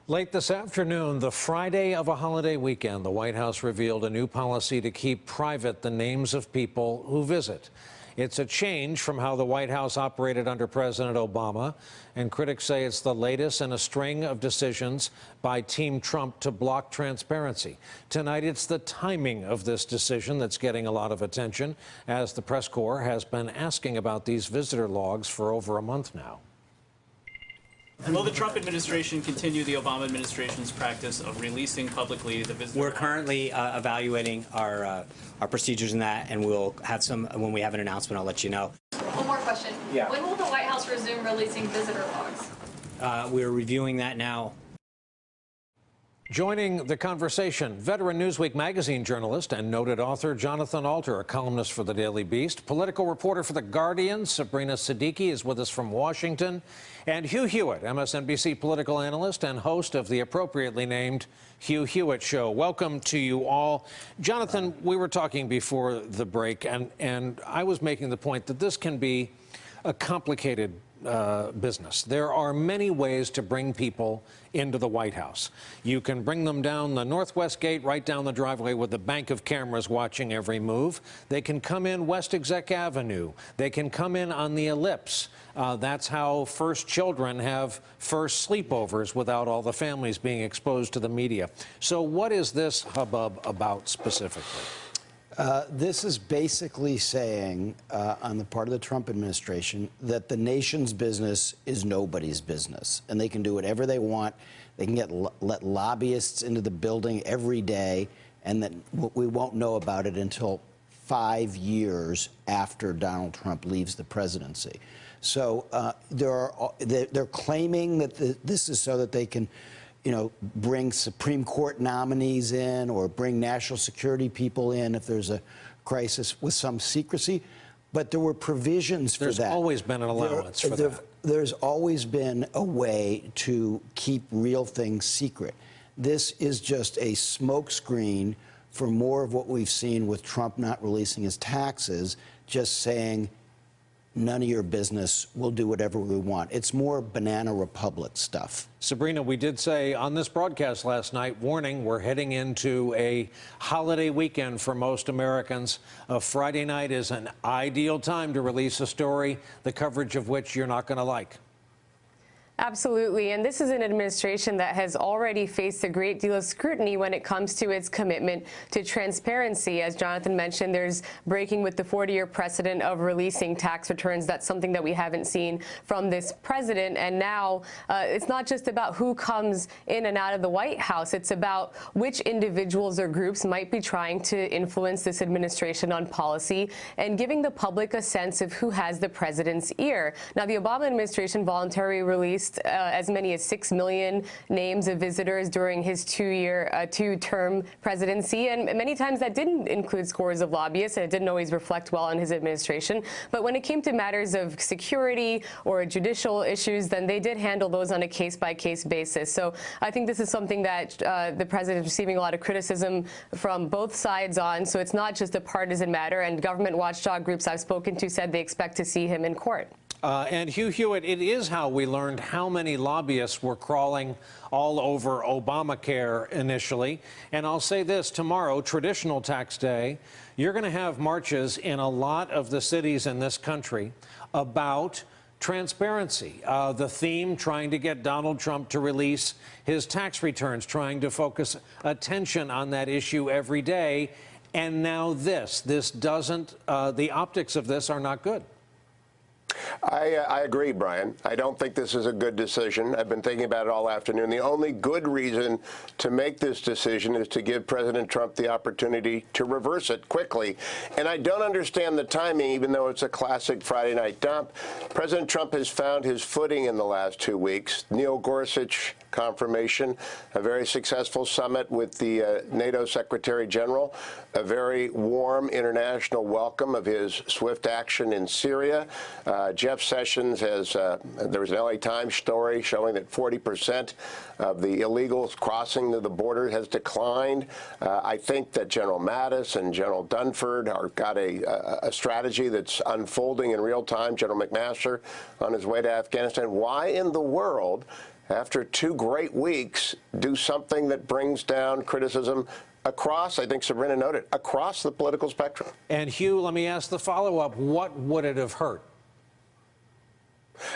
Late this afternoon, the Friday of a holiday weekend, the White House revealed a new policy to keep private the names of people who visit. It's a change from how the White House operated under President Obama, and critics say it's the latest in a string of decisions by Team Trump to block transparency. Tonight, it's the timing of this decision that's getting a lot of attention, as the press corps has been asking about these visitor logs for over a month now. Will the Trump administration continue the Obama administration's practice of releasing publicly the visitor? We're currently evaluating our procedures in that, and we'll have some when we have an announcement. I'll let you know. One more question. Yeah. When will the White House resume releasing visitor logs? We're reviewing that now. Joining the conversation, veteran Newsweek magazine journalist and noted author Jonathan Alter, a columnist for the Daily Beast, political reporter for The Guardian, Sabrina Siddiqui is with us from Washington, and Hugh Hewitt, MSNBC political analyst and host of the appropriately named Hugh Hewitt Show. Welcome to you all. Jonathan, we were talking before the break, and I was making the point that this can be a complicated business. There are many ways to bring people into the White House. You can bring them down the Northwest Gate, right down the driveway with a bank of cameras watching every move. They can come in West Exec Avenue. They can come in on the Ellipse. That's how first children have first sleepovers without all the families being exposed to the media. So what is this hubbub about specifically? This is basically saying, on the part of the Trump administration, that the nation's business is nobody's business, and they can do whatever they want. They can let lobbyists into the building every day, and that we won't know about it until 5 years after Donald Trump leaves the presidency. So they're claiming that this is so that they can, bring Supreme Court nominees in or bring national security people in if there's a crisis with some secrecy. But there were provisions for that. There's always been an allowance for that. There's always been a way to keep real things secret. This is just a smokescreen for more of what we've seen with Trump not releasing his taxes, just saying, none of your business, we'll do whatever we want. It's more Banana Republic stuff. Sabrina, we did say on this broadcast last night, warning, we're heading into a holiday weekend for most Americans. A Friday night is an ideal time to release a story, the coverage of which you're not going to like. Absolutely, and this is an administration that has already faced a great deal of scrutiny when it comes to its commitment to transparency. As Jonathan mentioned, there's breaking with the 40-year precedent of releasing tax returns. That's something that we haven't seen from this president. And now it's not just about who comes in and out of the White House. It's about which individuals or groups might be trying to influence this administration on policy and giving the public a sense of who has the president's ear. Now, the Obama administration voluntarily released as many as 6 million names of visitors during his two-term presidency, and many times that didn't include scores of lobbyists, and it didn't always reflect well on his administration. But when it came to matters of security or judicial issues, then they did handle those on a case-by-case basis. So I think this is something that the president is receiving a lot of criticism from both sides on. So it's not just a partisan matter, and government watchdog groups I've spoken to said they expect to see him in court. And Hugh Hewitt, it is how we learned how many lobbyists were crawling all over Obamacare initially. And I'll say this, tomorrow, traditional tax day, you're going to have marches in a lot of the cities in this country about transparency. The theme, trying to get Donald Trump to release his tax returns, trying to focus attention on that issue every day. And now this doesn't, the optics of this are not good. I agree, Brian. I don't think this is a good decision. I've been thinking about it all afternoon. The only good reason to make this decision is to give President Trump the opportunity to reverse it quickly. And I don't understand the timing, even though it's a classic Friday night dump. President Trump has found his footing in the last 2 weeks. Neil Gorsuch confirmation, a very successful summit with the NATO Secretary General, a very warm international welcome of his swift action in Syria. Jeff Sessions has, there was an LA Times story showing that 40% of the illegals crossing the border has declined. I think that General Mattis and General Dunford are got a strategy that's unfolding in real time. General McMaster on his way to Afghanistan. Why in the world after 2 great weeks, do something that brings down criticism across, I think Sabrina noted, across the political spectrum. And Hugh, let me ask the follow-up. What would it have hurt?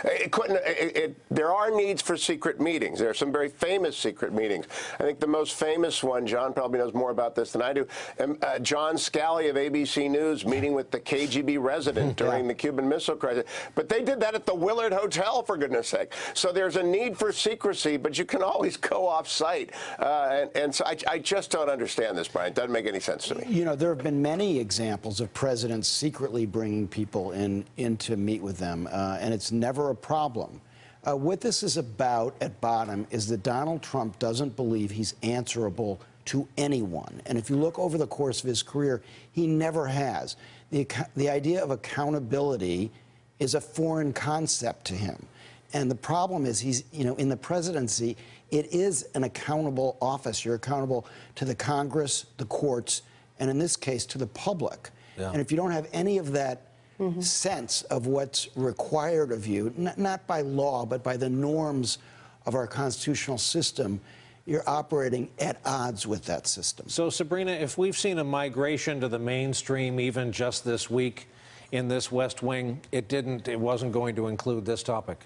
It couldn't. There are needs for secret meetings. There are some very famous secret meetings. I think the most famous one, John probably knows more about this than I do, John Scali of ABC News meeting with the KGB resident during the Cuban Missile Crisis. But they did that at the Willard Hotel, for goodness sake. So there's a need for secrecy, but you can always go off-site. And so I just don't understand this, Brian. It doesn't make any sense to me. You know, there have been many examples of presidents secretly bringing people in to meet with them, and it's never a problem. What this is about at bottom is that Donald Trump doesn't believe he's answerable to anyone. And if you look over the course of his career, he never has. The idea of accountability is a foreign concept to him. And the problem is he's, you know, in the presidency, it is an accountable office. You're accountable to the Congress, the courts, and in this case, to the public. Yeah. And if you don't have any of that sense of what's required of you, not by law, but by the norms of our constitutional system, you're operating at odds with that system. So, Sabrina, if we've seen a migration to the mainstream even just this week in this West Wing, it wasn't going to include this topic.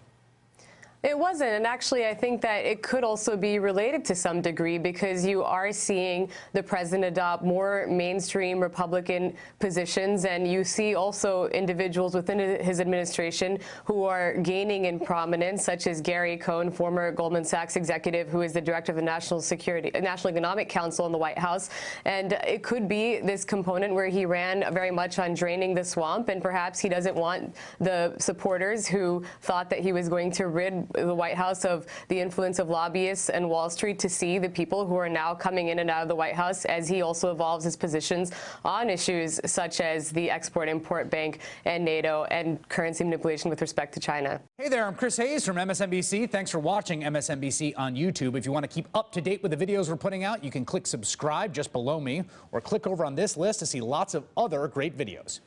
It wasn't, and actually I think that it could also be related to some degree because you are seeing the president adopt more mainstream Republican positions, and you see also individuals within his administration who are gaining in prominence, such as Gary Cohn, former Goldman Sachs executive who is the director of the National Economic Council in the White House. And it could be this component where he ran very much on draining the swamp, and perhaps he doesn't want the supporters who thought that he was going to rid the White House of the influence of lobbyists and Wall Street to see the people who are now coming in and out of the White House as he also evolves his positions on issues such as the Export-Import Bank and NATO and currency manipulation with respect to China. Hey there, I'm Chris Hayes from MSNBC. Thanks for watching MSNBC on YouTube. If you want to keep up to date with the videos we're putting out, you can click subscribe just below me or click over on this list to see lots of other great videos.